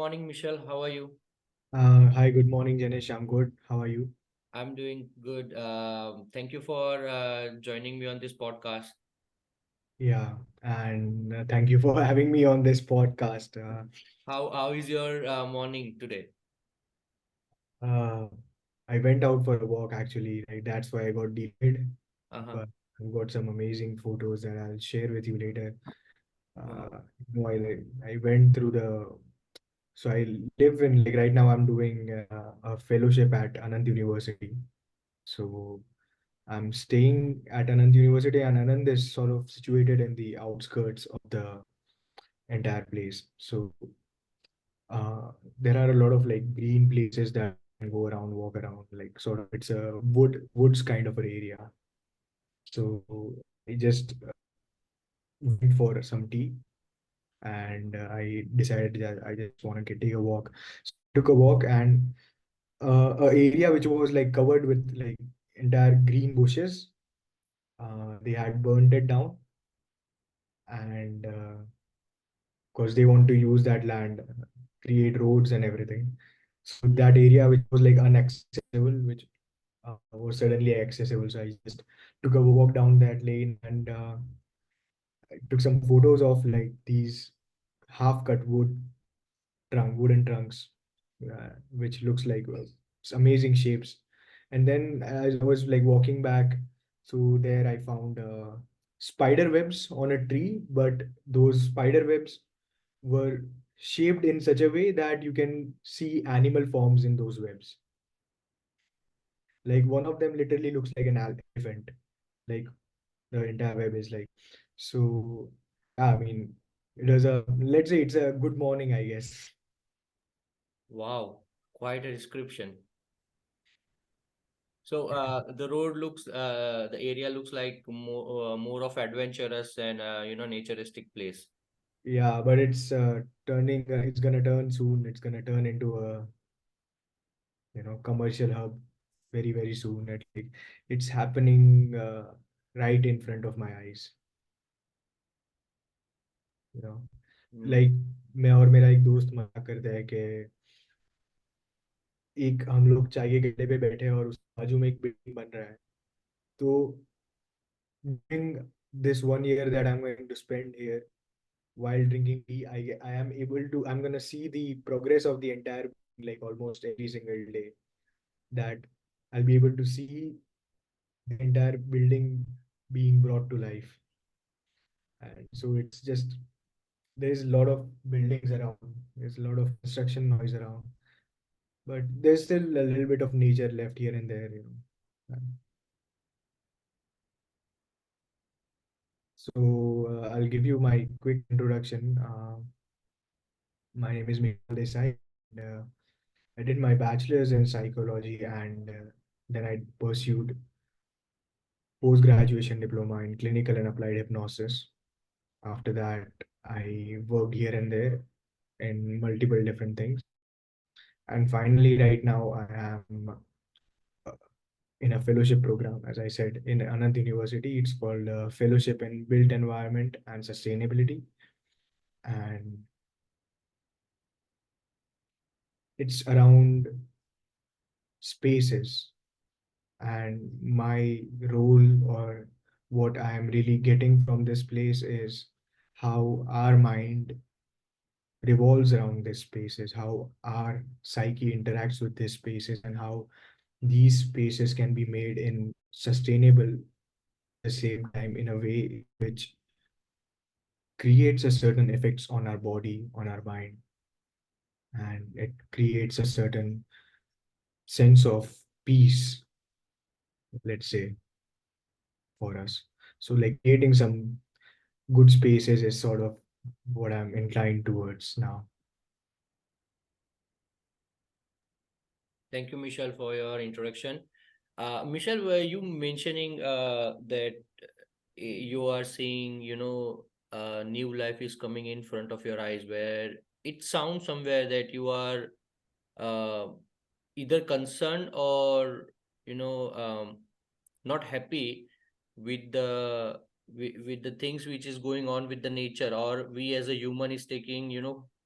morning, Michelle. How are you? Hi, good morning, Janesh. I'm good. How are you? I'm doing good. Thank you for joining me on this podcast. Yeah, and thank you for having me on this podcast. How is your morning today? Uh, I went out for a walk actually. Like that's why I got delayed. Uh-huh. But I've got some amazing photos that I'll share with you later. Wow. I went through the. So I live in like right now. I'm doing a fellowship at Anand University. So I'm staying at Anand University, and Anand is sort of situated in the outskirts of the entire place. So uh, there are a lot of like green places that you can go around, walk around, like sort of it's a woods kind of an area. So I just went for some tea and I decided that I just want to take a walk. So I took a walk and a area which was like covered with like entire green bushes. They had burned it down and because they want to use that land, create roads and everything. So that area which was like inaccessible, which was suddenly accessible. So I just took a walk down that lane and I took some photos of like these half-cut wooden trunks, which looks like amazing shapes. And then as I was like walking back, so there I found spider webs on a tree, but those spider webs were shaped in such a way that you can see animal forms in those webs. Like one of them literally looks like an elephant. Like the entire web is like. So, I mean, it was a, let's say it's a good morning, I guess. Wow. Quite a description. So the area looks like more of adventurous and naturistic place. Yeah, but it's it's gonna turn soon. It's gonna turn into a, commercial hub very soon. It's happening right in front of my eyes, you know. Hmm. Like मैं और मेरा एक दोस्त मजाक करते हैं कि एक हम लोग चाय के गड्ढे पे बैठे हैं और उस बाजू में एक बिल्डिंग बन रहा है तो during this 1 year that I'm going to spend here while drinking tea, I am able to I'm gonna see the progress of the entire building, like almost every single day. That I'll be able to see the entire building being brought to life. And so it's just there's a lot of buildings around, there's a lot of construction noise around, but there's still a little bit of nature left here and there, you know. So I'll give you my quick introduction. My name is Mishal Desai. And, I did my bachelor's in psychology and then I pursued post-graduation diploma in clinical and applied hypnosis. After that, I worked here and there in multiple different things. And finally, right now, I am uh, in a fellowship program, as I said, in Anand University. It's called Fellowship in Built Environment and Sustainability. And it's around spaces. And my role or what I am really getting from this place is how our mind revolves around these spaces, how our psyche interacts with these spaces, and how these spaces can be made in sustainable at the same time in a way which creates a certain effects on our body, on our mind, and it creates a certain sense of peace, let's say, for us. So like creating some good spaces is sort of what I'm inclined towards now. Thank you, Michelle, for your introduction. Michelle, were you mentioning that you are seeing, new life is coming in front of your eyes, where it sounds somewhere that you are uh, either concerned or, you know, um, not happy with the with the things which is going on with the nature, or we as a human is taking,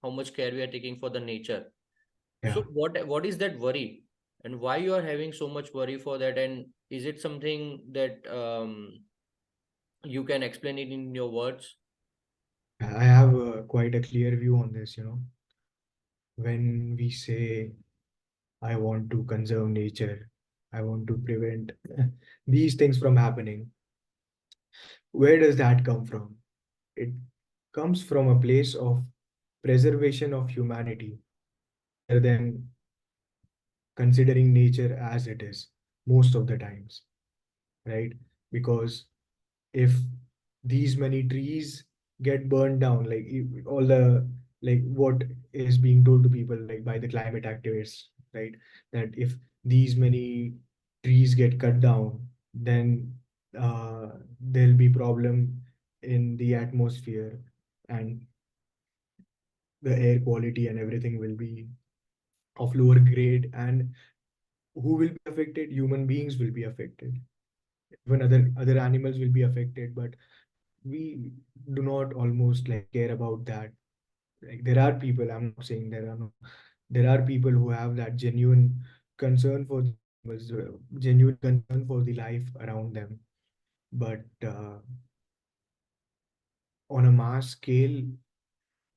how much care we are taking for the nature. Yeah. So what is that worry, and why you are having so much worry for that? And is it something that you can explain it in your words? I have quite a clear view on this, when we say, I want to conserve nature, I want to prevent these things from happening. Where does that come from? It comes from a place of preservation of humanity rather than considering nature as it is most of the times, right? Because if these many trees get burned down, like all the, like what is being told to people like by the climate activists, right, that if these many trees get cut down, then there'll be problem in the atmosphere, and the air quality and everything will be of lower grade, and who will be affected? Human beings will be affected, even other animals will be affected, but we do not almost like care about that. Like there are people, I'm not saying there are no, there are people who have that genuine concern for the animals, genuine concern for the life around them, but on a mass scale,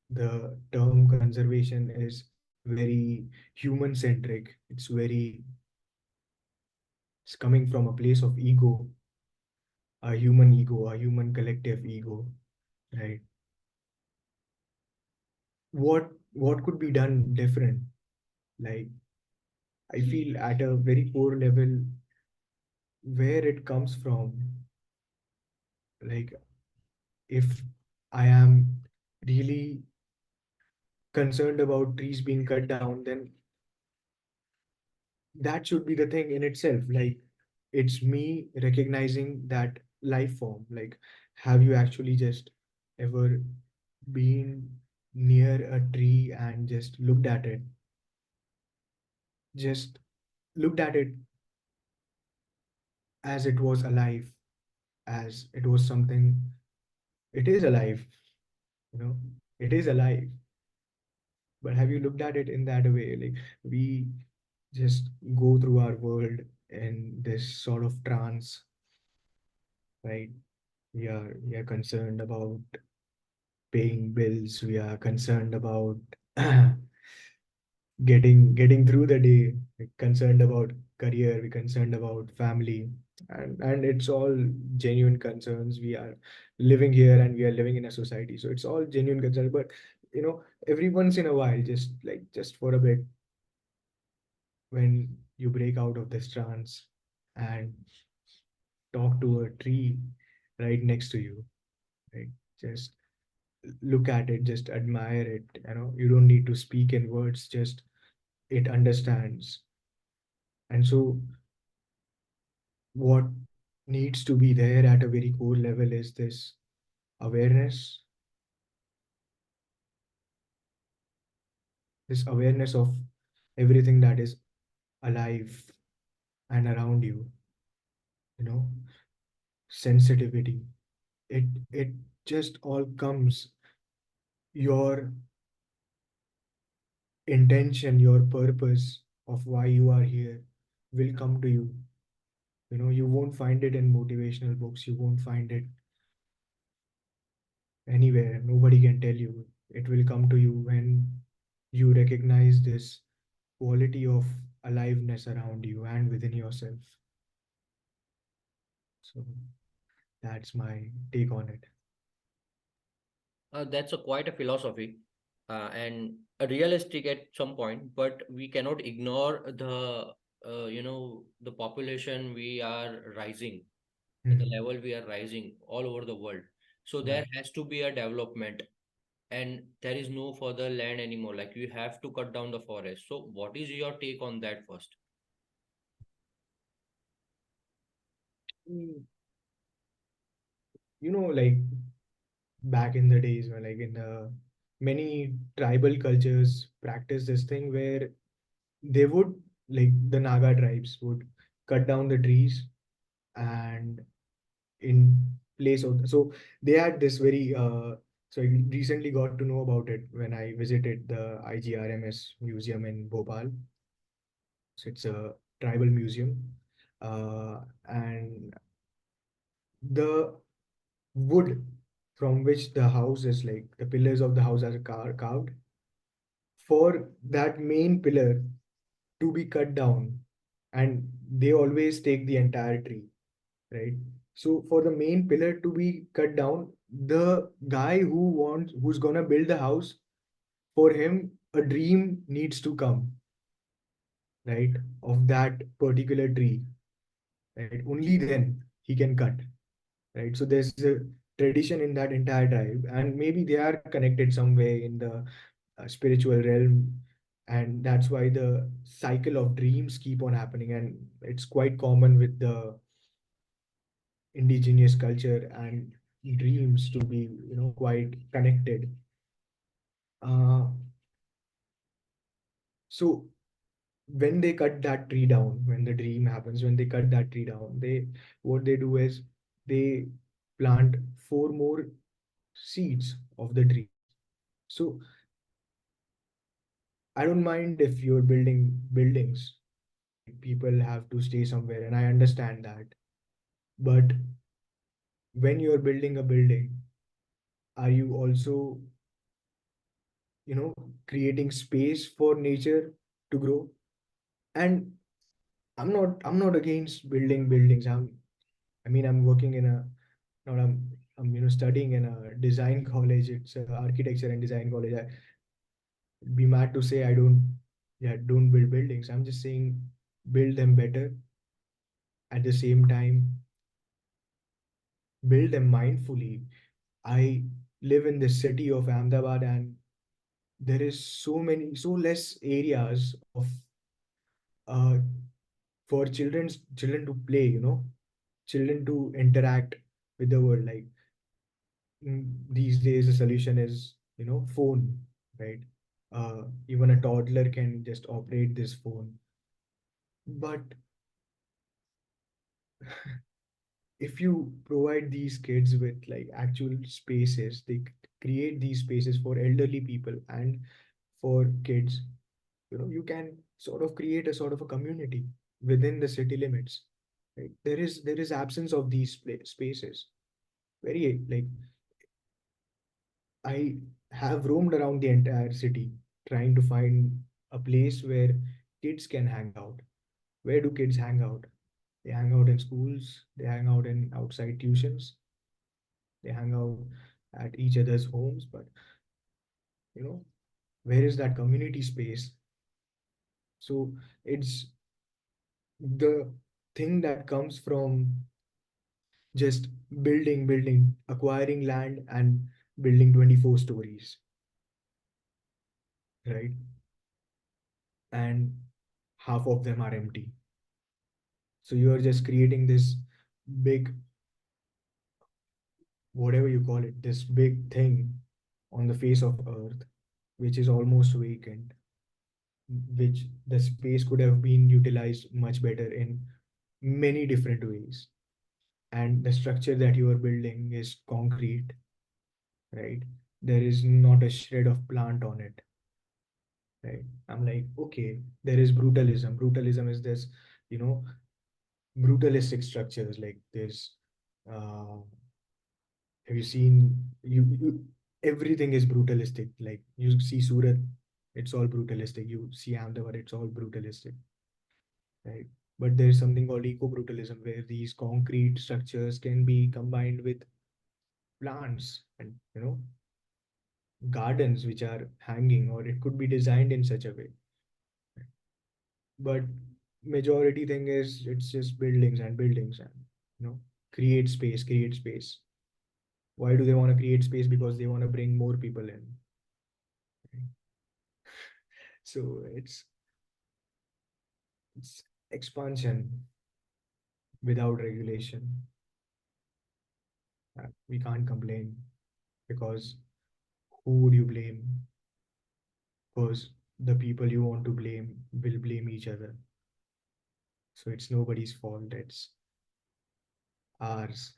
the term conservation is very human centric. It's coming from a place of ego, a human collective ego, right? What could be done different? Like, I feel at a very core level, where it comes from, like if I am really concerned about trees being cut down, then that should be the thing in itself. Like, it's me recognizing that life form. Like, have you actually just ever been near a tree and just looked at it? Just looked at it as it was alive, as it was something, it is alive, you know, it is alive. But have you looked at it in that way? Like, we just go through our world in this sort of trance, right? We are concerned about paying bills. We are concerned about getting through the day. We're concerned about career. We're concerned about family, and it's all genuine concerns. We are living here, and we are living in a society, so it's all genuine concerns. But every once in a while, just for a bit, when you break out of this trance and talk to a tree right next to you, right? Just look at it, just admire it. You don't need to speak in words, just it understands. And so, what needs to be there at a very core level is this awareness, of everything that is alive and around you, you know, sensitivity. It just all comes, your intention, your purpose of why you are here will come to you. You won't find it in motivational books, you won't find it anywhere. Nobody can tell you. It will come to you when you recognize this quality of aliveness around you and within yourself. So that's my take on it. That's a quite a philosophy, and a realistic at some point, but we cannot ignore the population we are rising, the Mhm. level we are rising all over the world. So there Right. has to be a development, and there is no further land anymore. Like you have to cut down the forest. So what is your take on that first? Mm, like back in the days when, like, in the many tribal cultures practice this thing where they would, like, the Naga tribes would cut down the trees, and in place of, so they had this very So I recently got to know about it when I visited the IGRMS museum in Bhopal. So it's a tribal museum, and the wood from which the house is, like the pillars of the house are carved, for that main pillar to be cut down, and they always take the entire tree, right? So for the main pillar to be cut down, the guy who's gonna build the house, for him a dream needs to come, right, of that particular tree, right? Only then he can cut, right? So there's a tradition in that entire tribe, and maybe they are connected some way in the spiritual realm, and that's why the cycle of dreams keep on happening, and it's quite common with the indigenous culture and dreams to be, quite connected. uh, so when they cut that tree down, when the dream happens, when they cut that tree down, they what they do is they plant four more seeds of the tree. So I don't mind if you're building buildings, people have to stay somewhere, and I understand that. But when you're building a building, are you also, creating space for nature to grow? And I'm not against building buildings. I mean, I'm working in a not I'm studying in a design college. It's a architecture and design college. I'd be mad to say I don't, yeah, don't build buildings. I'm just saying build them better. At the same time, build them mindfully. I live in the city of Ahmedabad, and there is so less areas of uh, for children to play, children to interact with the world. Like, these days the solution is, phone, right? Even a toddler can just operate this phone. But if you provide these kids with like actual spaces, they create these spaces for elderly people and for kids, you can sort of create a sort of a community within the city limits, right? There is absence of these spaces. Very, like, I have roamed around the entire city trying to find a place where kids can hang out. Where do kids hang out? They hang out in schools, they hang out in outside tuitions, they hang out at each other's homes. But, you know, where is that community space? So it's the thing that comes from just building, acquiring land and building 24 stories, right? And half of them are empty. So you are just creating this big, whatever you call it, this big thing on the face of Earth, which is almost vacant, which the space could have been utilized much better in many different ways. And the structure that you are building is concrete, right? There is not a shred of plant on it, right? I'm like, okay, there is brutalism. Brutalism is this, you know, brutalistic structures. Like there's, uh, have you seen, everything is brutalistic. Like you see Surat, it's all brutalistic. You see Ahmedabad, it's all brutalistic, right? But there's something called eco-brutalism where these concrete structures can be combined with plants and, gardens which are hanging, or it could be designed in such a way. But majority thing is it's just buildings and buildings, and, create space. Why do they want to create space? Because they want to bring more people in. So it's expansion without regulation. We can't complain, because who would you blame? Because the people you want to blame will blame each other. So it's nobody's fault. It's ours,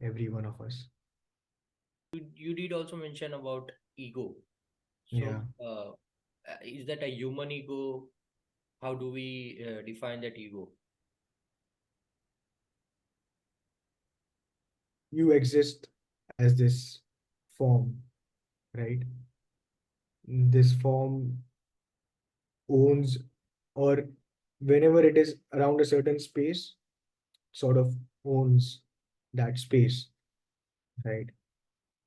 every one of us. you did also mention about ego. So, Yeah. is that a human ego? How do we define that ego? You exist as this form, right? This form owns, or whenever it is around a certain space, sort of owns that space, right?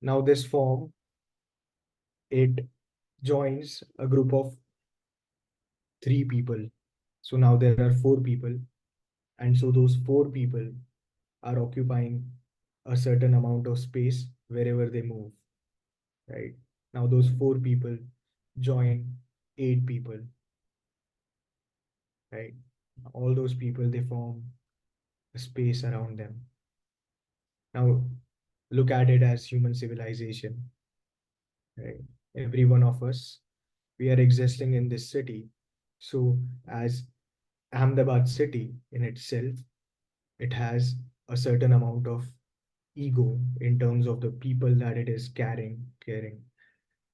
Now, this form, it joins a group of three people. So now there are four people, and so those four people are occupying a certain amount of space wherever they move, right? Now those four people join eight people, right? All those people, they form a space around them. Now look at it as human civilization, right? Every one of us, we are existing in this city. So as Ahmedabad city in itself, it has a certain amount of ego in terms of the people that it is caring,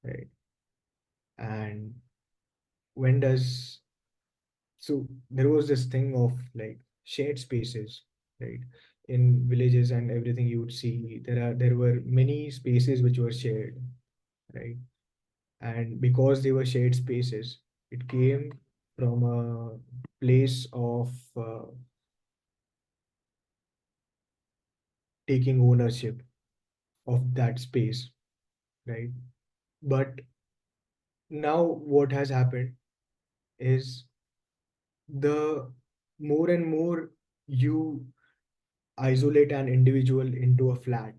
right? And when does so there was this thing of like shared spaces, right? In villages and everything, you would see there were many spaces which were shared, right? And because they were shared spaces, it came from a place of taking ownership of that space, right? But now what has happened is, the more and more you isolate an individual into a flat,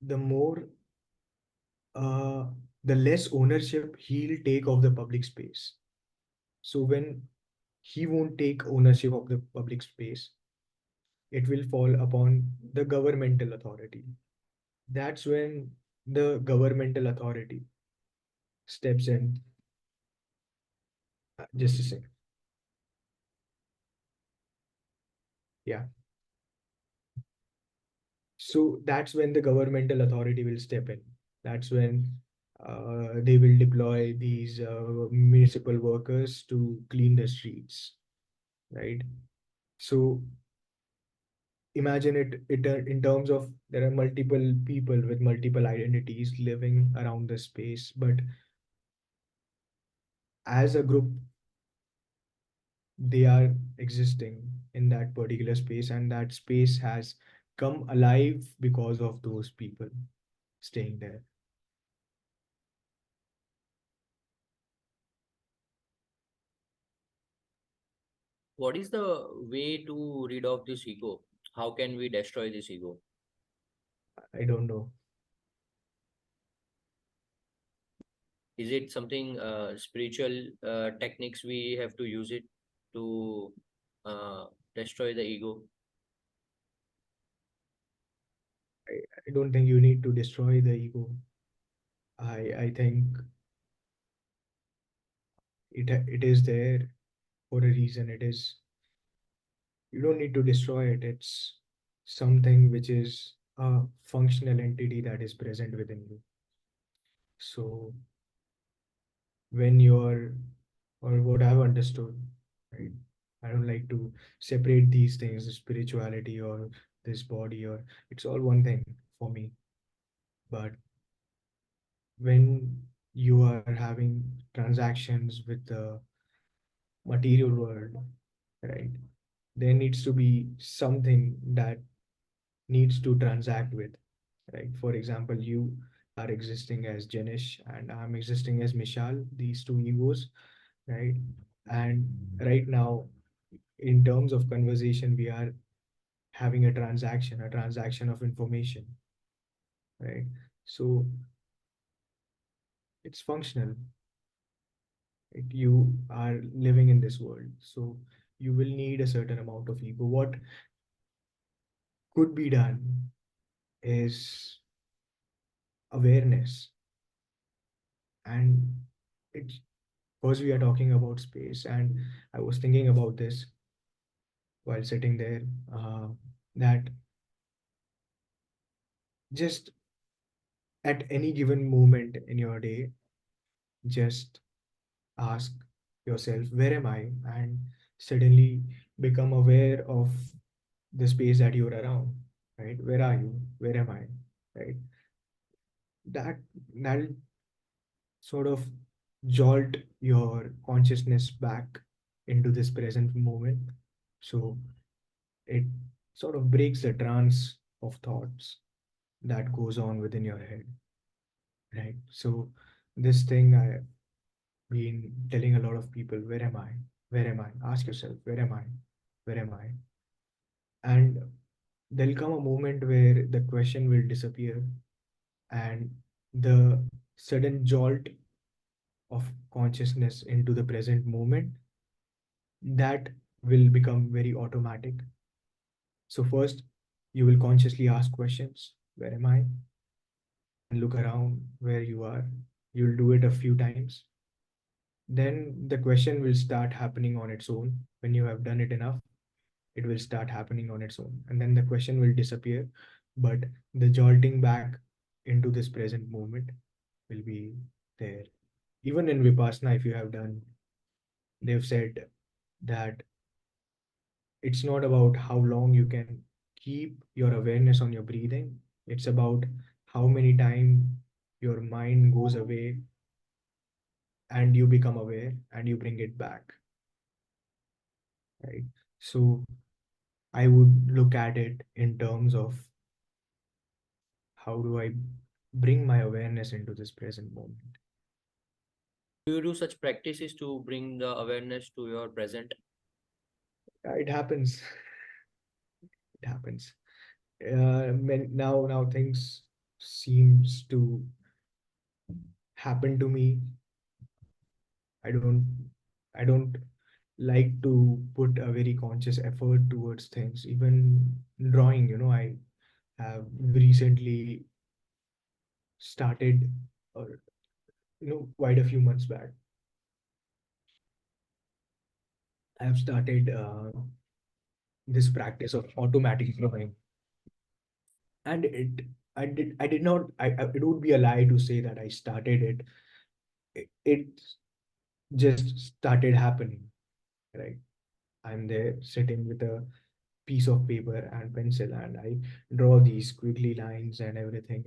the more uh, the less ownership he'll take of the public space. So when he won't take ownership of the public space, it will fall upon the governmental authority. That's when the governmental authority steps in. Just a second. Yeah. So that's when the governmental authority will step in. That's when they will deploy these municipal workers to clean the streets, right? So imagine it in terms of there are multiple people with multiple identities living around the space, but as a group, they are existing in that particular space, and that space has come alive because of those people staying there. What is the way to rid of this ego? How can we destroy this ego? I don't know. Is it something spiritual techniques we have to use it to uh, destroy the ego? I don't think you need to destroy the ego. I think it is there for a reason. It is, you don't need to destroy it. It's something which is a functional entity that is present within you. So when you're, or what I've understood, right? I don't like to separate these things, the spirituality or this body, or it's all one thing for me. But when you are having transactions with the material world, right? There needs to be something that needs to transact with, right? For example, you are existing as Janish and I'm existing as Mishal, these two egos, right? And right now, in terms of conversation, we are having a transaction of information, right? So it's functional. Right? You are living in this world. So you will need a certain amount of ego. What could be done is awareness. And it's because we are talking about space, and I was thinking about this while sitting there, that just at any given moment in your day, just ask yourself, where am I? And suddenly become aware of the space that you're around, right? Where are you? Where am I? Right? That that'll sort of jolt your consciousness back into this present moment. So it sort of breaks the trance of thoughts that goes on within your head, right? So this thing I've been telling a lot of people, where am I? Where am I? Ask yourself, where am I? Where am I? And there'll come a moment where the question will disappear and the sudden jolt of consciousness into the present moment, that will become very automatic. So first you will consciously ask questions, where am I? And look around where you are. You'll do it a few times. Then the question will start happening on its own. When you have done it enough, it will start happening on its own. And then the question will disappear. But the jolting back into this present moment will be there. Even in Vipassana, if you have done, they've said that it's not about how long you can keep your awareness on your breathing. It's about how many times your mind goes away and you become aware and you bring it back, right? So I would look at it in terms of how do I bring my awareness into this present moment. Do you do such practices to bring the awareness to your present? It happens. It happens. Now things seems to happen to me. I don't like to put a very conscious effort towards things. Even drawing, I have recently started, or quite a few months back, I have started this practice of automatic drawing. And I did not, it would be a lie to say that I started it. It just started happening, right? I'm there sitting with a piece of paper and pencil, and I draw these squiggly lines and everything.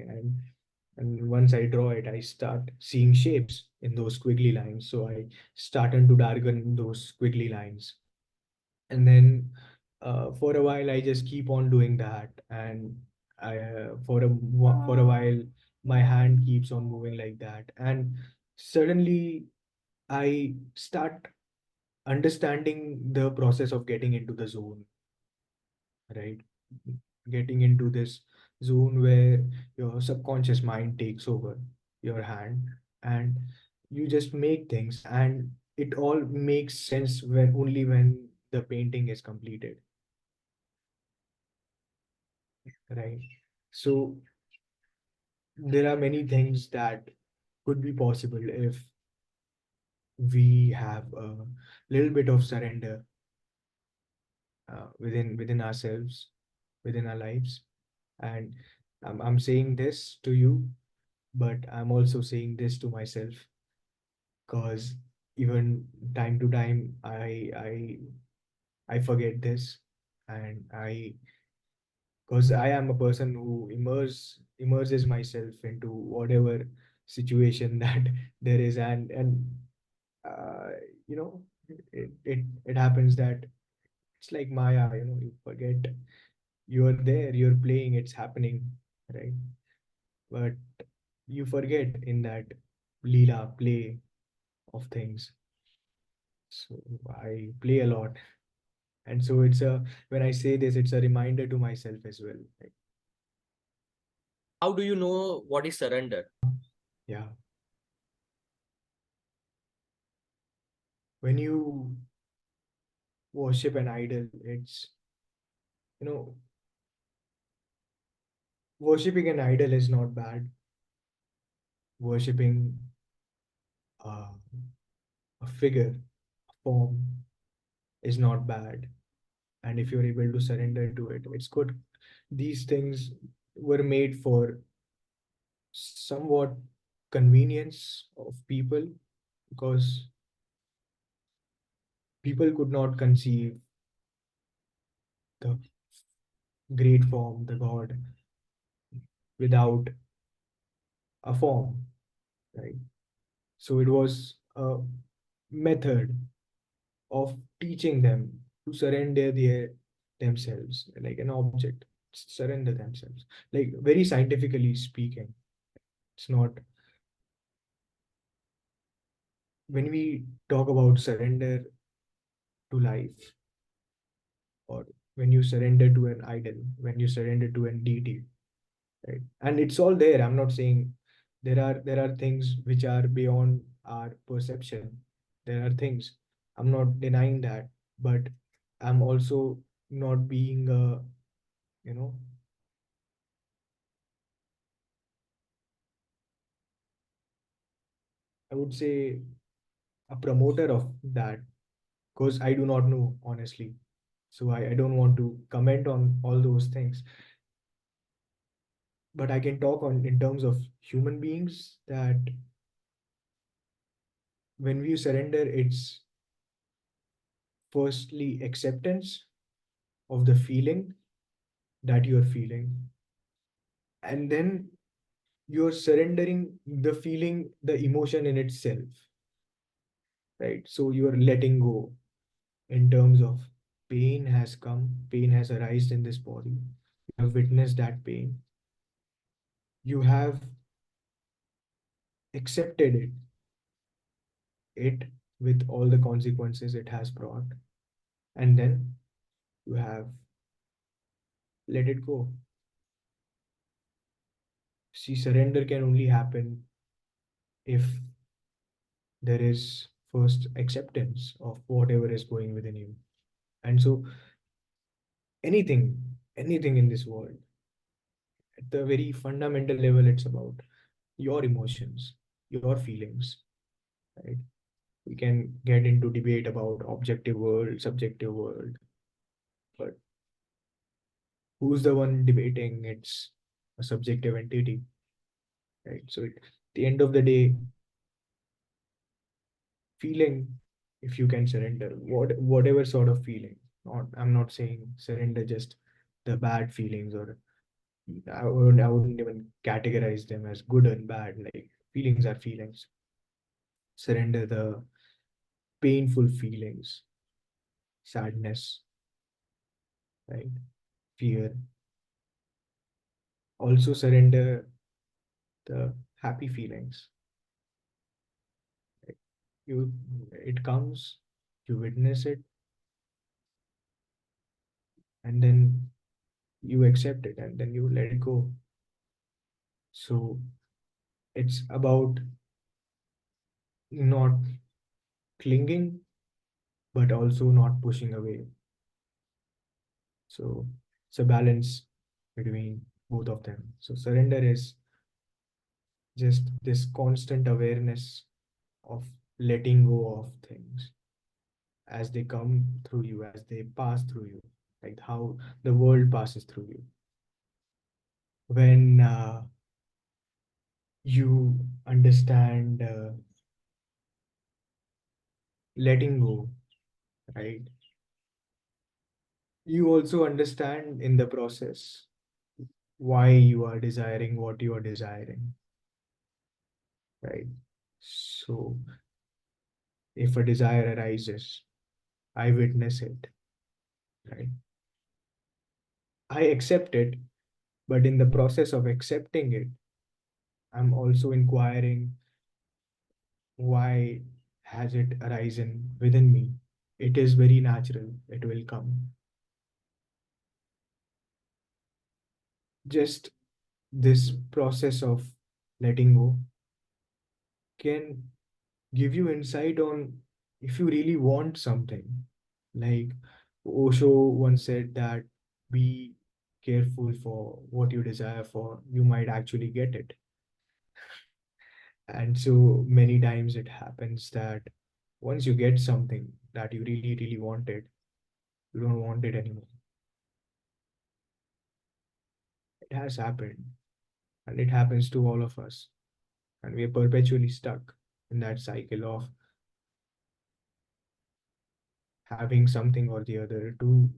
And once I draw it, I start seeing shapes in those squiggly lines. So I started to darken those squiggly lines. And then for a while, I just keep on doing that. And for a while, my hand keeps on moving like that. And suddenly, I start understanding the process of getting into the zone, right? Getting into this zone where your subconscious mind takes over your hand, and you just make things, and it all makes sense when the painting is completed, right? So there are many things that could be possible if we have a little bit of surrender within ourselves, within our lives. And I'm saying this to you, but I'm also saying this to myself, because even time to time I forget this. And I because I am a person who immerses myself into whatever situation that there is. And uh, you know it happens that it's like Maya, you forget you're there, you're playing, it's happening, right? But you forget in that Leela play of things. So I play a lot. And so when I say this, it's a reminder to myself as well. Like, How do you know what is surrender? yeah, when you worship an idol, you know, worshipping an idol is not bad. Worshipping uh, a figure, a form is not bad. And if you're able to surrender to it, it's good. These things were made for somewhat convenience of people, because people could not conceive the great form, the God, without a form, right? So it was a method of teaching them to surrender themselves, like an object, surrender themselves, like very scientifically speaking. It's not, when we talk about surrender to life, or when you surrender to an idol, when you surrender to an deity, right? And it's all there. I'm not saying there are things which are beyond our perception. There are things, I'm not denying that, but I'm also not being a, you know, I would say a promoter of that, because I do not know honestly. So I don't want to comment on all those things, but I can talk on in terms of human beings, that when we surrender, it's firstly acceptance of the feeling that you're feeling, and then you're surrendering the feeling, the emotion in itself, right? So you're letting go in terms of pain has come, pain has arisen in this body, you have witnessed that pain, you have accepted it with all the consequences it has brought, and then you have let it go. See, surrender can only happen if there is first acceptance of whatever is going within you. And so anything, anything in this world, at the very fundamental level, it's about your emotions, your feelings, right? We can get into debate about objective world, subjective world, but who's the one debating? It's a subjective entity, right? So at the end of the day, feeling, if you can surrender, whatever sort of feeling, not, I'm not saying surrender just the bad feelings, or I wouldn't even categorize them as good and bad. Like, feelings are feelings. Surrender the painful feelings, sadness, right? Fear. Also surrender the happy feelings. Right? You, it comes, you witness it, and then you accept it, and then you let it go. So it's about not clinging, but also not pushing away. So it's a balance between both of them. So surrender is just this constant awareness of letting go of things as they come through you, as they pass through you, like how the world passes through you. When you understand letting go, right? You also understand in the process why you are desiring what you are desiring, right? So if a desire arises, I witness it, right? I accept it, but in the process of accepting it, I'm also inquiring, why has it arisen within me? It is very natural, it will come. Just this process of letting go can give you insight on if you really want something. Like Osho once said that, be careful for what you desire for, you might actually get it. And so many times it happens that once you get something that you really, really wanted, you don't want it anymore. It has happened. and it happens to all of us, and we are perpetually stuck in that cycle of having something or the other to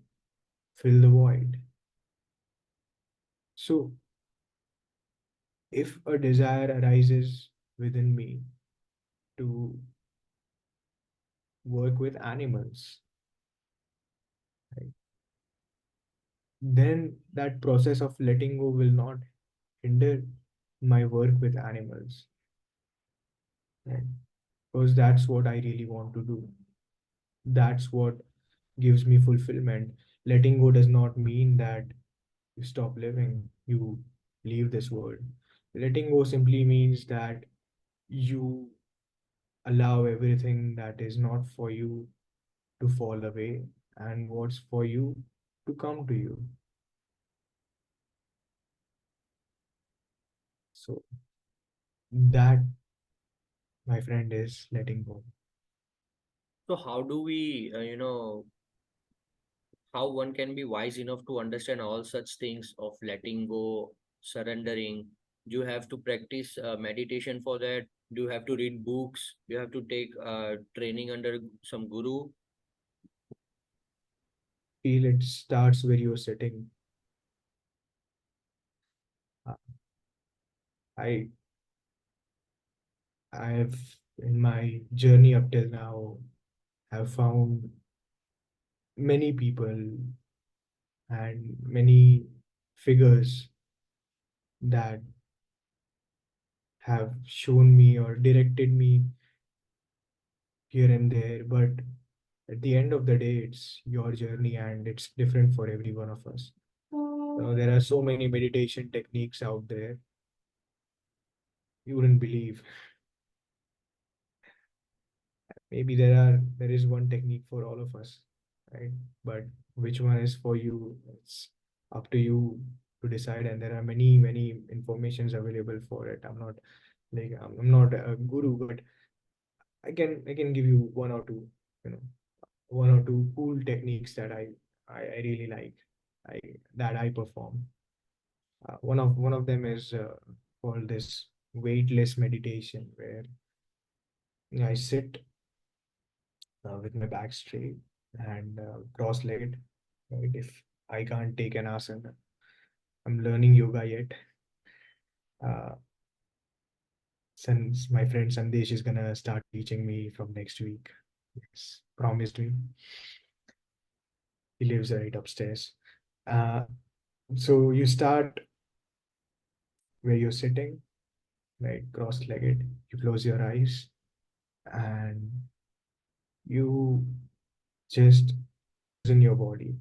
fill the void. So if a desire arises within me to work with animals, right, then that process of letting go will not hinder my work with animals, right? Because that's what I really want to do. That's what gives me fulfillment. Letting go does not mean that you stop living, you leave this world. Letting go simply means that you allow everything that is not for you to fall away and what's for you to come to you. So that, my friend, is letting go. So how do we, how one can be wise enough to understand all such things of letting go, surrendering? Do you have to practice meditation for that? Do you have to read books? Do you have to take training under some guru? Feel it starts where you're sitting. Uh, I I've in my journey up till now have found many people and many figures that have shown me or directed me here and there, but at the end of the day, it's your journey and it's different for every one of us. There are so many meditation techniques out there, you wouldn't believe. Maybe there is one technique for all of us, right? But which one is for you, it's up to you to decide. And there are many informations available for it. I'm not a guru, but I can give you one or two, you know, one or two cool techniques that I really like, I that I perform. One of them is called this weightless meditation, where I sit with my back straight and cross-legged. Right? If I can't take an asana, I'm learning yoga yet. Uh, since my friend Sandesh is gonna start teaching me from next week, he's promised me. He lives right upstairs. Uh, so you start where you're sitting, right, cross-legged. You close your eyes and you just in your body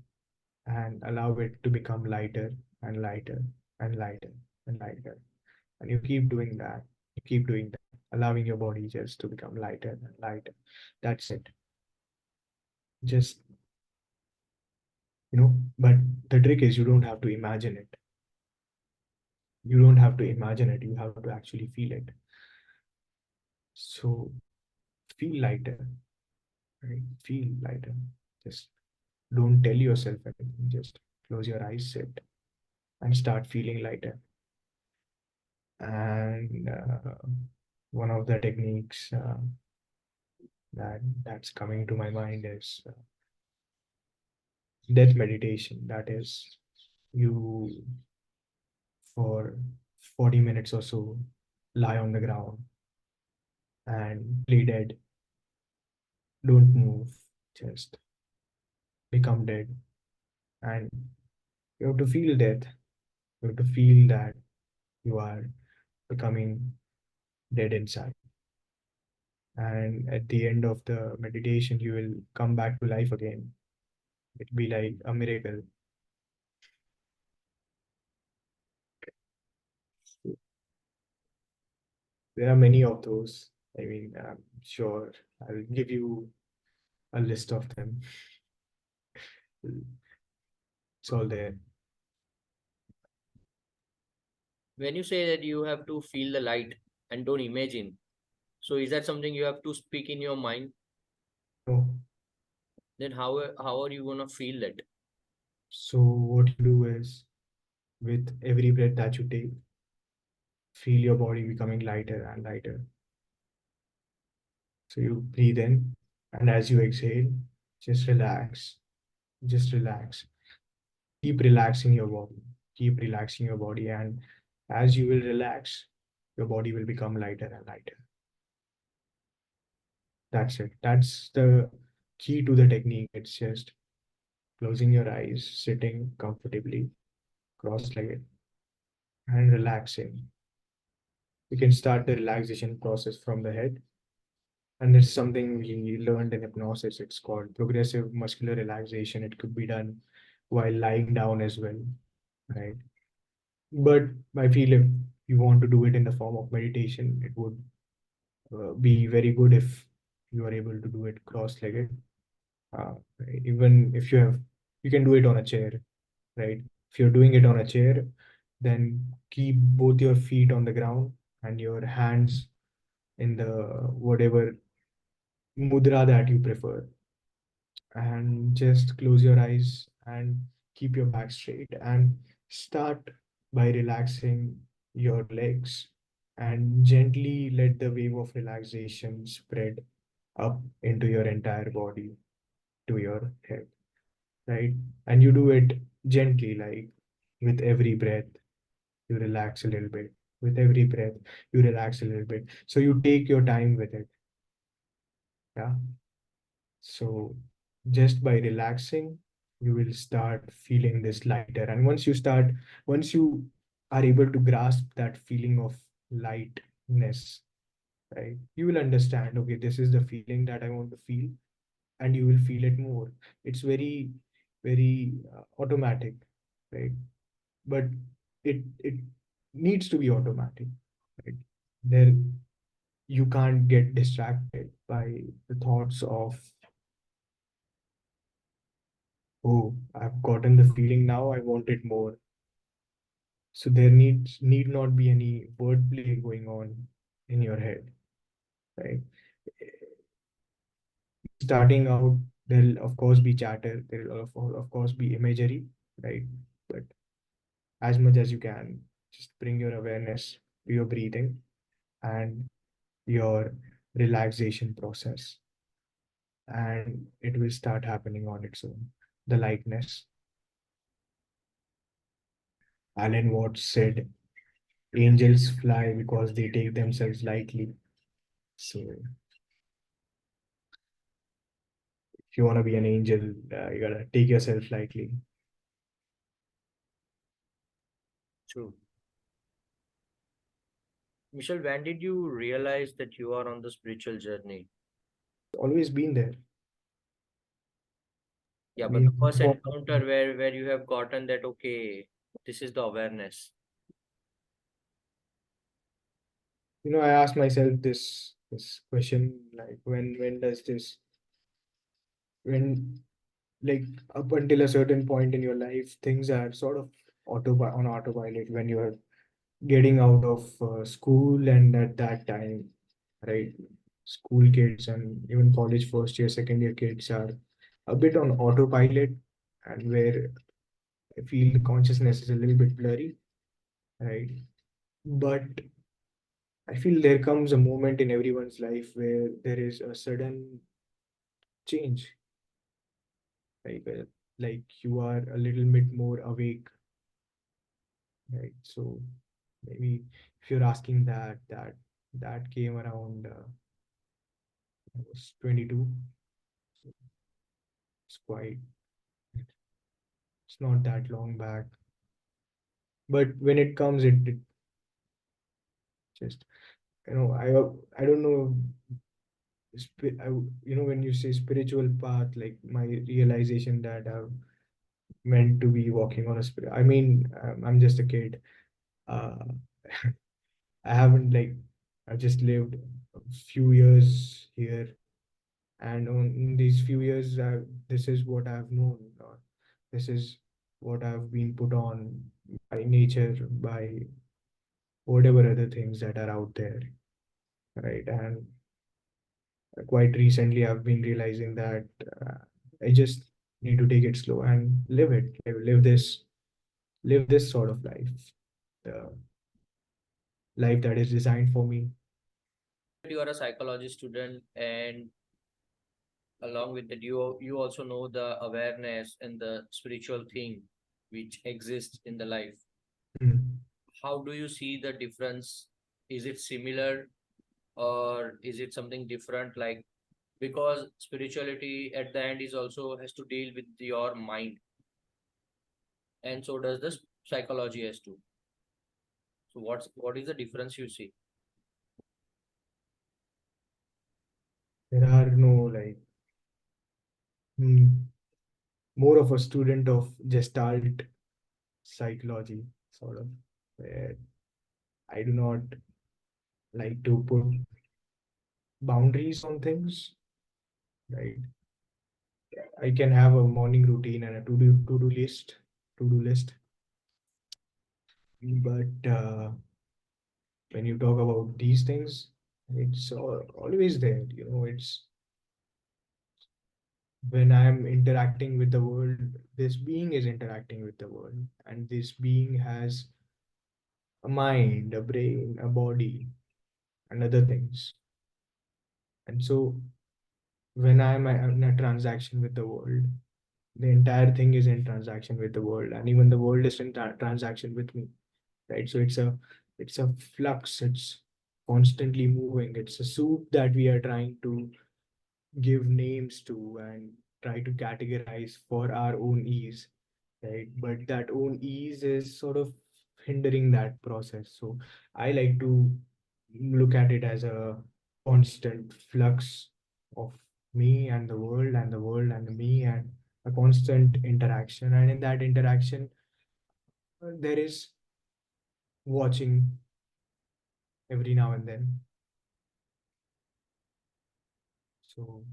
and allow it to become lighter and lighter and lighter and lighter. And you keep doing that. You keep doing that, allowing your body just to become lighter and lighter. That's it. Just, but the trick is you don't have to imagine it. You don't have to imagine it. You have to actually feel it. So feel lighter, right? Feel lighter. Just don't tell yourself anything. Just close your eyes, sit, and start feeling lighter. And one of the techniques that's coming to my mind is death meditation. That is, you for 40 minutes or so lie on the ground and play dead. Don't move. Just become dead. And you have to feel death. You have to feel that you are becoming dead inside. And at the end of the meditation, you will come back to life again. It'll be like a miracle. There are many of those. I mean, I'm sure I'll give you a list of them. It's all there. When you say that you have to feel the light and don't imagine, so is that something you have to speak in your mind? No. Then how are you gonna feel that? So what you do is, with every breath that you take, feel your body becoming lighter and lighter. So you breathe in, and as you exhale, just relax, just relax. Keep relaxing your body, keep relaxing your body, and as you will relax, your body will become lighter and lighter. That's it. That's the key to the technique. It's just closing your eyes, sitting comfortably, cross-legged, and relaxing. You can start the relaxation process from the head. And it's something we learned in hypnosis. It's called progressive muscular relaxation. It could be done while lying down as well, right? But I feel if you want to do it in the form of meditation, it would be very good if you are able to do it cross-legged. Even if you can do it on a chair, right? If you're doing it on a chair, then keep both your feet on the ground and your hands in the whatever mudra that you prefer, and just close your eyes and keep your back straight and start by relaxing your legs and gently let the wave of relaxation spread up into your entire body to your head, right? And you do it gently, like with every breath you relax a little bit, with every breath you relax a little bit, so you take your time with it. Yeah. So just by relaxing, you will start feeling this lighter. And once you are able to grasp that feeling of lightness, right, you will understand, okay, this is the feeling that I want to feel, and you will feel it more. It's very, very automatic, right? But it needs to be automatic, right? There, you can't get distracted by the thoughts of, oh, I've gotten the feeling now, I want it more. So there need not be any wordplay going on in your head, right? Starting out, there'll of course be chatter, there'll of course be imagery, right? But as much as you can, just bring your awareness to your breathing and your relaxation process, and it will start happening on its own. The lightness. Alan Watts said, angels fly because they take themselves lightly. So if you want to be an angel, you gotta take yourself lightly. True. Michelle, when did you realize that you are on the spiritual journey? It's always been there. Yeah, I but the mean, first encounter where you have gotten that, okay, this is the awareness. I asked myself this question, like when does this when like up until a certain point in your life, things are sort of on autopilot when you're getting out of school, and at that time, right? School kids and even college first year, second year kids are a bit on autopilot, and where I feel the consciousness is a little bit blurry, right? But I feel there comes a moment in everyone's life where there is a sudden change, like you are a little bit more awake, right? So maybe if you're asking that came around, I was 22. So it's quite, it's not that long back. But when it comes, it just, I don't know, when you say spiritual path, like my realization that I've meant to be walking on a spirit. I mean, I'm just a kid. Uh, I haven't like, I've just lived a few years here, and in these few years, this is what I've known, or this is what I've been put on by nature, by whatever other things that are out there, right? And quite recently, I've been realizing that uh, I just need to take it slow and live it, live this sort of life. life that is designed for me. You are a psychology student, and along with that, you also know the awareness and the spiritual thing which exists in the life. Mm. How do you see the difference? Is it similar or is it something different? Like, because spirituality at the end is also has to deal with your mind, and so does the psychology has to. So what is the difference you see? There are no like mm, more of a student of Gestalt psychology, sort of, where I do not like to put boundaries on things, right? I can have a morning routine and a to do list, but when you talk about these things, it's always there. It's when I'm interacting with the world, this being is interacting with the world, and this being has a mind, a brain, a body, and other things. And so when I'm in a transaction with the world, the entire thing is in transaction with the world, and even the world is in transaction with me, right? So it's a flux. It's constantly moving. It's a soup that we are trying to give names to and try to categorize for our own ease, right? But that own ease is sort of hindering that process. So I like to look at it as a constant flux of me and the world, and the world and the me, and a constant interaction. And in that interaction, there is watching every now and then. So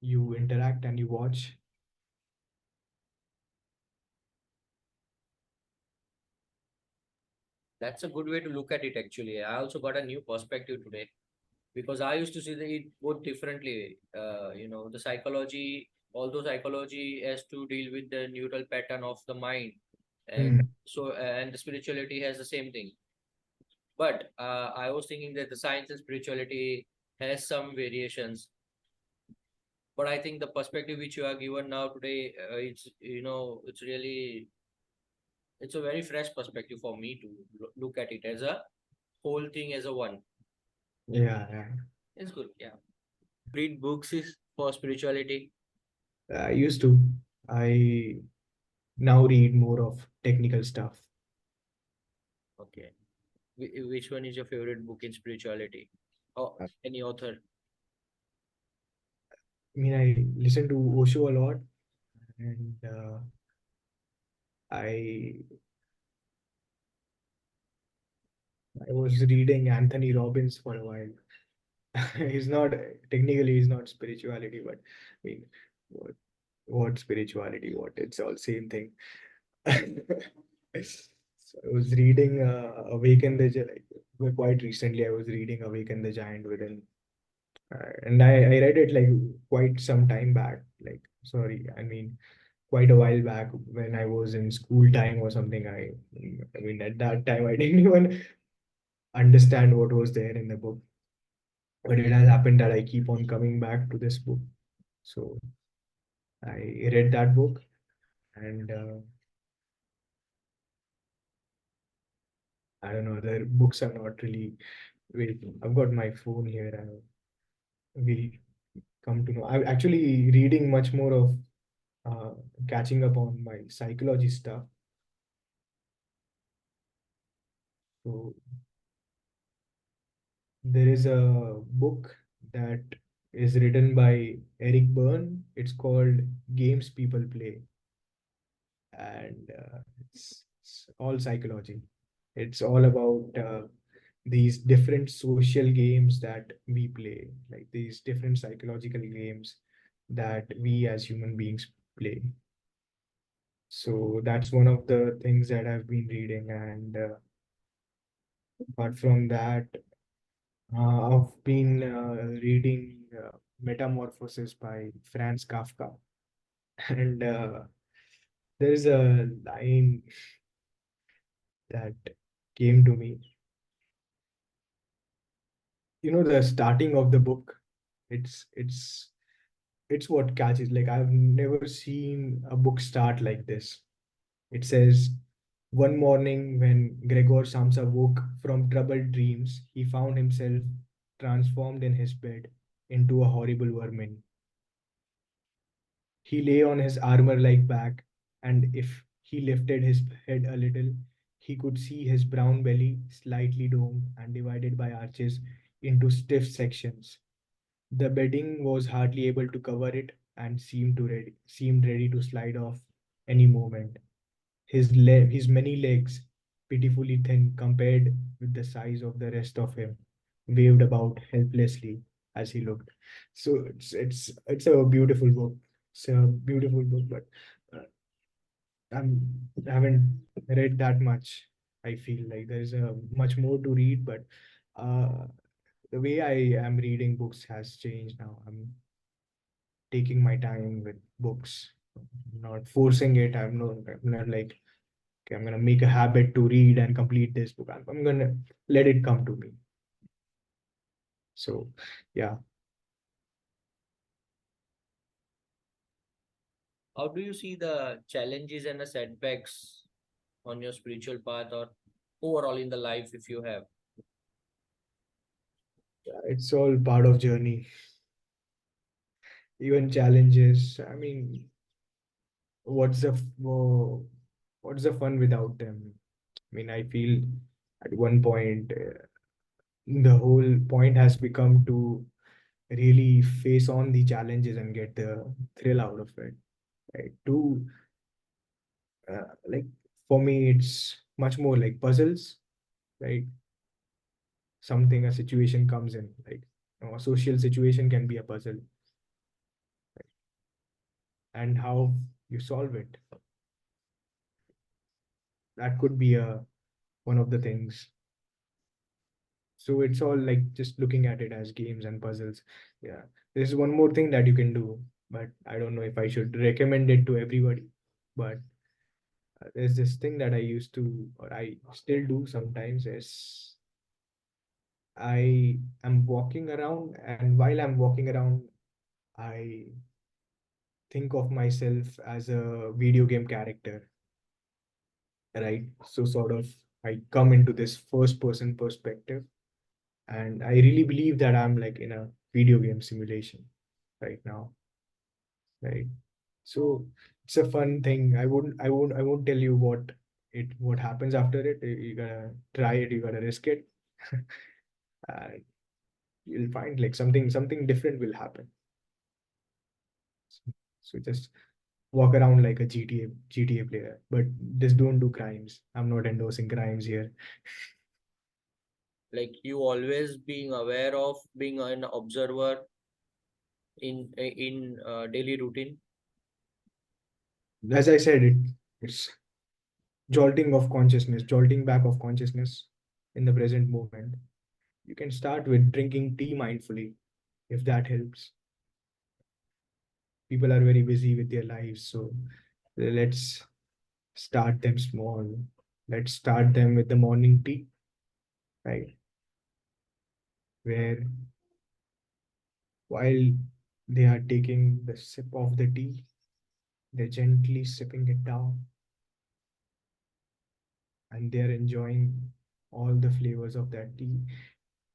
you interact and you watch. That's a good way to look at it actually. I also got a new perspective today because I used to see it both differently. The psychology, although psychology has to deal with the neural pattern of the mind, and Hmm. and the spirituality has the same thing. But I was thinking that the science and spirituality has some variations. But I think the perspective which you are given now today, it's a very fresh perspective for me to look at it as a whole thing as a one. Yeah, yeah. It's good, yeah. Read books is for spirituality. I used to. I now read more of technical stuff. Okay. Which one is your favorite book in spirituality? Oh, any author? I mean, I listen to Osho a lot, and I I was reading Anthony Robbins for a while. He's not technically he's not spirituality, but I mean, what what spirituality? What it's all same thing. So I was reading Awaken the quite recently. I was reading Awaken the Giant Within, and I read it like quite some time back. Like sorry, I mean quite a while back when I was in school time or something. I mean at that time I didn't even understand what was there in the book, but it has happened that I keep on coming back to this book. So I read that book, and I don't know, the books are not really. Wait, I've got my phone here, and we'll come to know. I'm actually reading much more of uh, catching up on my psychology stuff. So there is a book that is written by Eric Byrne. It's called Games People Play, and it's all psychology. It's all about these different social games that we play, like these different psychological games that we as human beings play. So that's one of the things that I've been reading. And apart from that, I've been reading Metamorphosis by Franz Kafka. And there's a line that came to me. the starting of the book, it's it's it's what catches. Like, I've never seen a book start like this. It says, one morning when Gregor Samsa woke from troubled dreams, he found himself transformed in his bed into a horrible vermin. He lay on his armor like back, and if he lifted his head a little, he could see his brown belly, slightly domed and divided by arches into stiff sections. The bedding was hardly able to cover it and seemed ready to slide off any moment. His many legs, pitifully thin compared with the size of the rest of him, waved about helplessly as he looked. So it's a beautiful book. It's a beautiful book, but I haven't read that much. I feel like there's a much more to read, but uh, the way I am reading books has changed now. I'm taking my time with books, not forcing it. I'm not like, okay, I'm gonna make a habit to read and complete this book. I'm gonna let it come to me. So yeah, How do you see the challenges and the setbacks on your spiritual path or overall in the life if you have? it's all part of journey. Even challenges. I mean, what's the what's the fun without them? I mean, I feel at one point the whole point has become to really face on the challenges and get the thrill out of it. Right? To like, for me, it's much more like puzzles. Right? Something, a situation comes in, like, a social situation can be a puzzle, and how you solve it, that could be a one of the things. So it's all like just looking at it as games and puzzles. Yeah, there's one more thing that you can do, but I don't know if I should recommend it to everybody. But there's this thing that I used to, or I still do sometimes, is I am walking around, and while I'm walking around, I think of myself as a video game character, right? So sort of I come into this first person perspective, and I really believe that I'm like in a video game simulation right now, right? So it's a fun thing. I won't tell you what happens after it. You gotta try it, you gotta risk it. And you'll find like something different will happen. So just walk around like a GTA player, but just don't do crimes. I'm not endorsing crimes here. Like you always being aware of being an observer in daily routine. As I said, it's jolting back of consciousness in the present moment. You can start with drinking tea mindfully, if that helps. People are very busy with their lives, so let's start them small. Let's start them with the morning tea, right? Where while they are taking the sip of the tea, they're gently sipping it down, and they're enjoying all the flavors of that tea,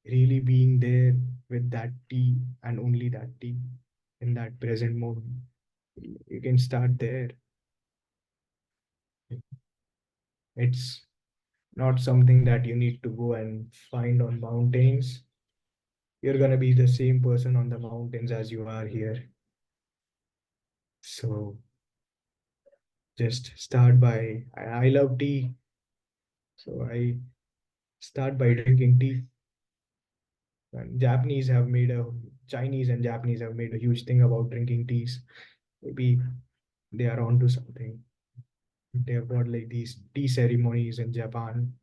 really being there with that tea and only that tea in that present moment. You can start there. It's not something that you need to go and find on mountains. You're going to be the same person on the mountains as you are here. So just start by, I love tea. So I start by drinking tea. And Chinese and Japanese have made a huge thing about drinking teas. Maybe they are onto something. They have got like these tea ceremonies in Japan.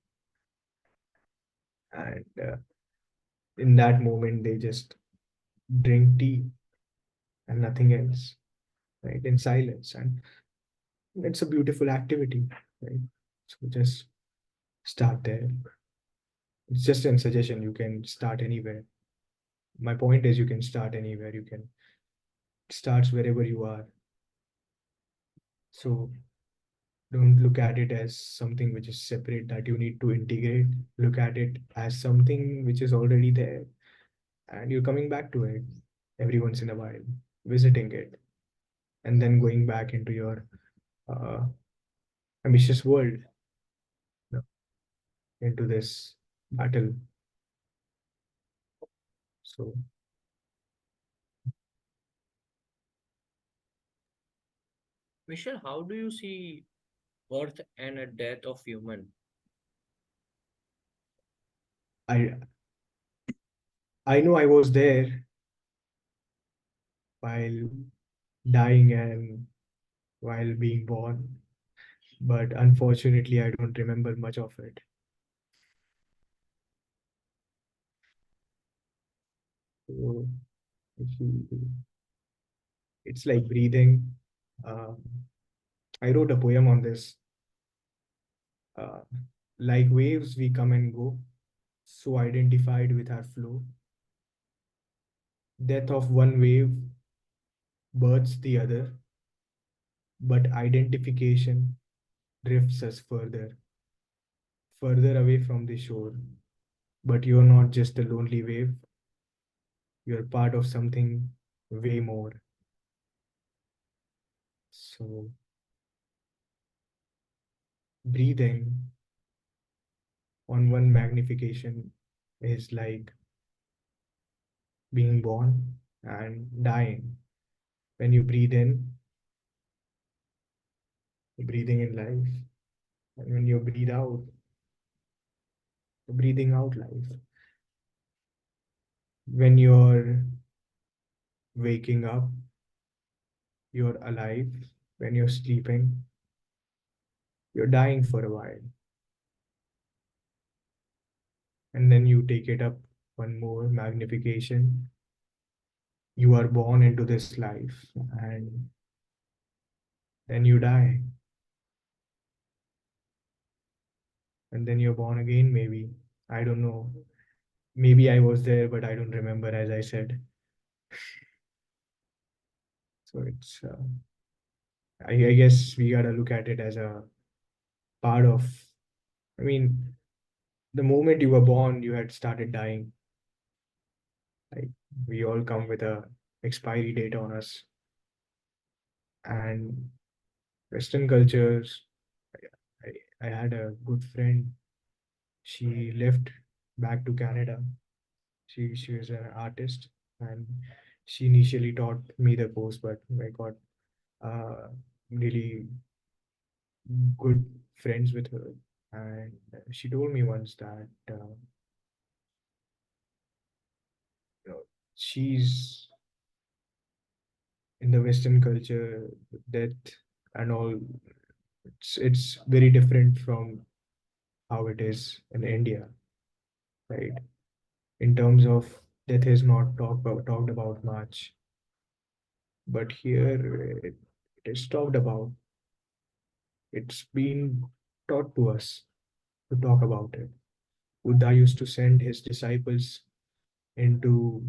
And in that moment, they just drink tea and nothing else, right? In silence. And it's a beautiful activity, right? So just start there. It's just a suggestion. You can start anywhere. My point is, you can start anywhere. You can start wherever you are. So don't look at it as something which is separate that you need to integrate. Look at it as something which is already there, and you're coming back to it every once in a while, visiting it, and then going back into your uh, ambitious world, you know, into this battle. So Michelle, how do you see birth and a death of human? I I know I was there while dying and while being born, but unfortunately, I don't remember much of it. So if you, it's like breathing. Um, I wrote a poem on this. Uh, like waves, we come and go, so identified with our flow. Death of one wave births the other, but identification drifts us further, further away from the shore. But you're not just a lonely wave, you're part of something way more. So, breathing on one magnification is like being born and dying. When you breathe in, you're breathing in life. And when you breathe out, you're breathing out life. When you're waking up, you're alive. When you're sleeping, you're dying for a while. And then you take it up one more magnification. You are born into this life and then you die. And then you're born again, maybe. I don't know. Maybe I was there, but I don't remember, as I said. So I guess we gotta look at it as a part of, I mean, the moment you were born, you had started dying. Like we all come with a expiry date on us. And Western cultures, I had a good friend. She left back to Canada. She was an artist, and she initially taught me the course, but I got uh, really good friends with her. And she told me once that you know, she's in the Western culture, death and all. It's very different from how it is in India, right? In terms of death is not talked about much, but here it is talked about. It's been taught to us to talk about it. Buddha used to send his disciples into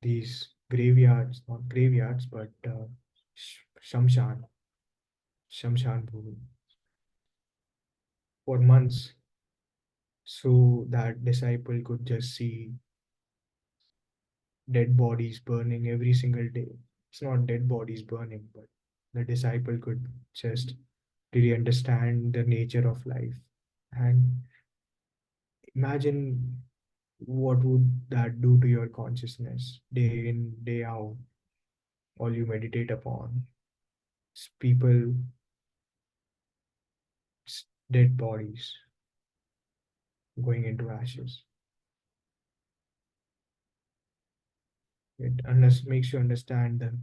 these graveyards, not graveyards, but shamshan, shamshan bhumi, for months, so that disciple could just see dead bodies burning every single day. It's not dead bodies burning, but the disciple could just really understand the nature of life. And imagine what would that do to your consciousness day in, day out, all you meditate upon. It's people, it's dead bodies going into ashes. It makes you understand the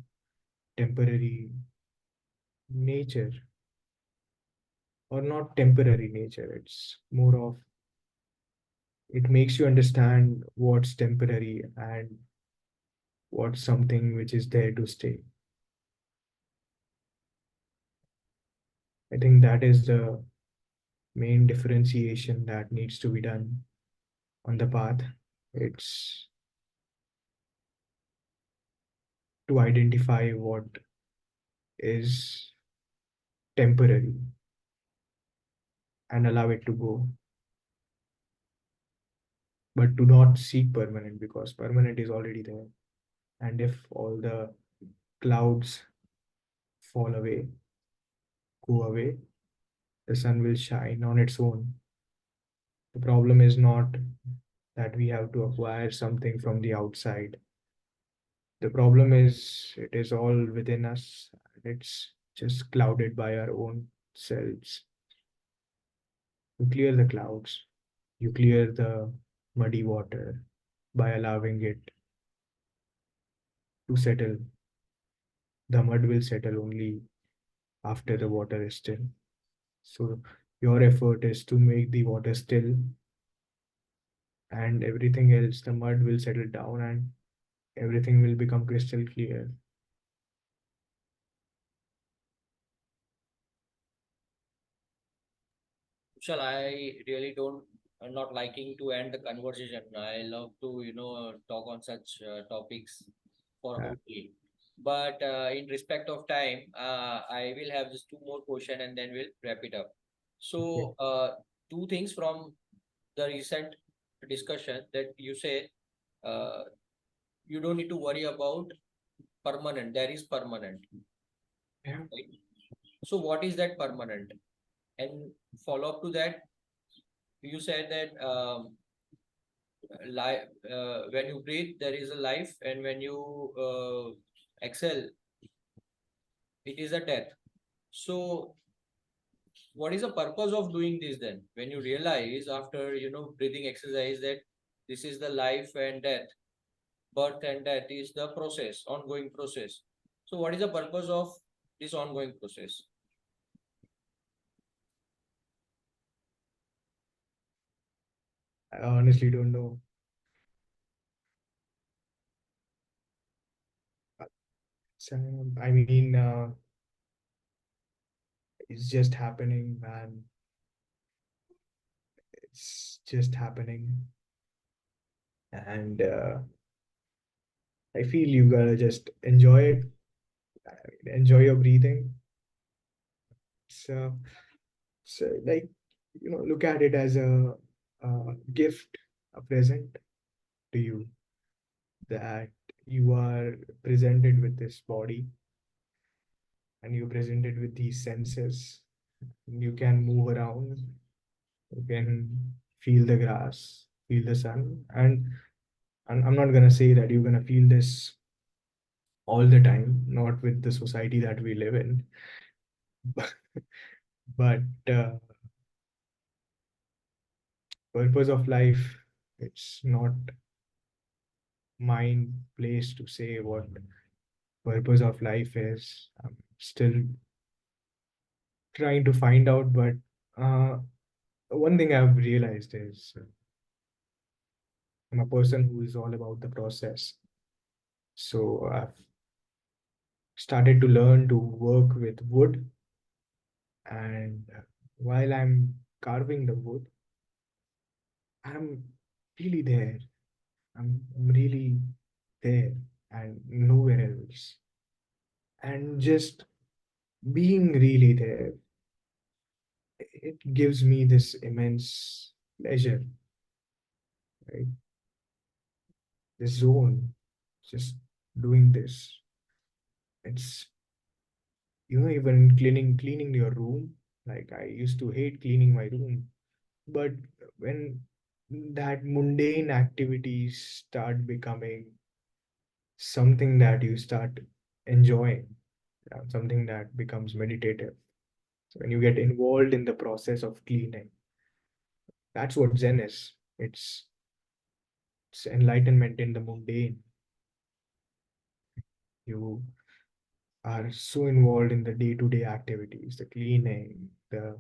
temporary nature, or not temporary nature. It's more of, it makes you understand what's temporary and what's something which is there to stay. I think that is the main differentiation that needs to be done on the path. It's to identify what is temporary and allow it to go, but do not seek permanent because permanent is already there. And if all the clouds fall away, go away, the sun will shine on its own. The problem is not that we have to acquire something from the outside. The problem is it is all within us. It's just clouded by our own selves. You clear the clouds, you clear the muddy water by allowing it to settle. The mud will settle only after the water is still. So your effort is to make the water still, and everything else, the mud will settle down and everything will become crystal clear. Shall I really don't not liking to end the conversation. I love to talk on such topics for Yeah. whole day. But in respect of time, I will have just two more question and then we'll wrap it up. Okay. So two things from the recent discussion that you say uh, you don't need to worry about permanent. There is permanent, Yeah. right? So what is that permanent? And follow up to that, you said that life when you breathe there is a life, and when you exhale it is a death. So what is the purpose of doing this then, when you realize after breathing exercise that this is the life and death, birth and death is the process, ongoing process? So what is the purpose of this ongoing process? I honestly don't know. So, I mean, it's just happening, man. It's just happening. And I feel you gotta just enjoy it, enjoy your breathing. So, like, look at it as a gift, a present to you, that you are presented with this body and you're presented with these senses. You can move around, you can feel the grass, feel the sun, and I'm not gonna say that you're gonna feel this all the time, not with the society that we live in. But purpose of life, it's not mine place to say what purpose of life is. I'm still trying to find out, but uh, one thing I've realized is I'm a person who is all about the process. So I've started to learn to work with wood, and while I'm carving the wood, I'm really there. I'm really there and nowhere else. And just being really there, it gives me this immense pleasure, right? This zone, just doing this. It's, even cleaning your room. Like I used to hate cleaning my room, but when that mundane activities start becoming something that you start enjoying, something that becomes meditative. So when you get involved in the process of cleaning, that's what Zen is. It's enlightenment in the mundane. You are so involved in the day-to-day activities, the cleaning, the,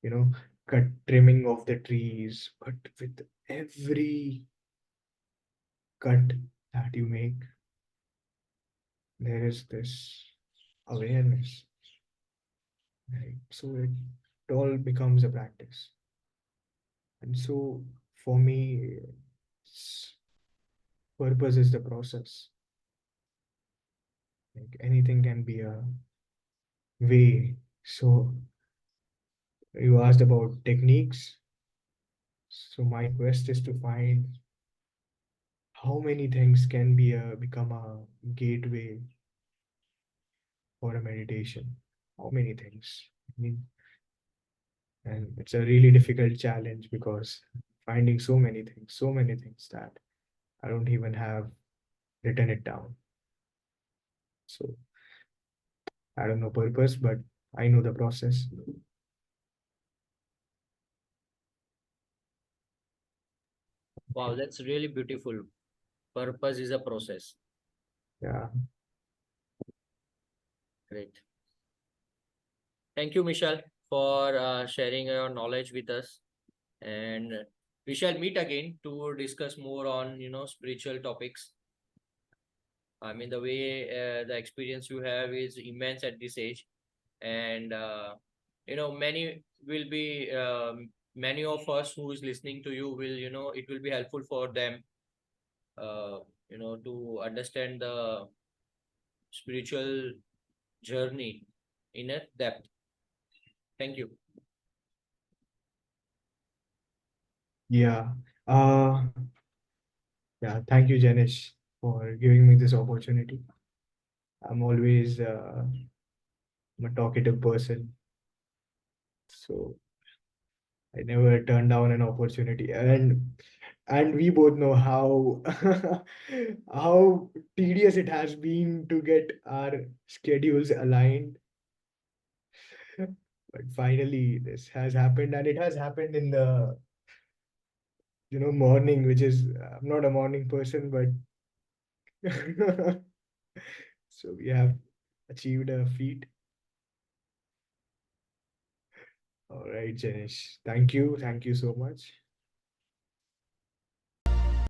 you know, cut trimming of the trees, but with every cut that you make, there is this awareness, right? So it all becomes a practice. And so for me, purpose is the process. like anything can be a way. So you asked about techniques. So my quest is to find how many things can be a become a gateway for a meditation. How many things? I mean, and it's a really difficult challenge because finding so many things that I don't even have written it down. So I don't know purpose, but I know the process. Wow, that's really beautiful. Purpose is a process. Yeah. Great. Thank you, Michelle, for sharing your knowledge with us. And we shall meet again to discuss more on, spiritual topics. I mean, the way the experience you have is immense at this age, and many will be many of us who is listening to you will, it will be helpful for them, to understand the spiritual journey in a depth. Thank you. Yeah. Uh, yeah. Thank you, Janish, for giving me this opportunity. I'm always I'm a talkative person, so I never turn down an opportunity. And we both know how how tedious it has been to get our schedules aligned. But finally, this has happened, and it has happened in the morning, which is I'm not a morning person, but so we have achieved a feat. All right, Janish. Thank you so much.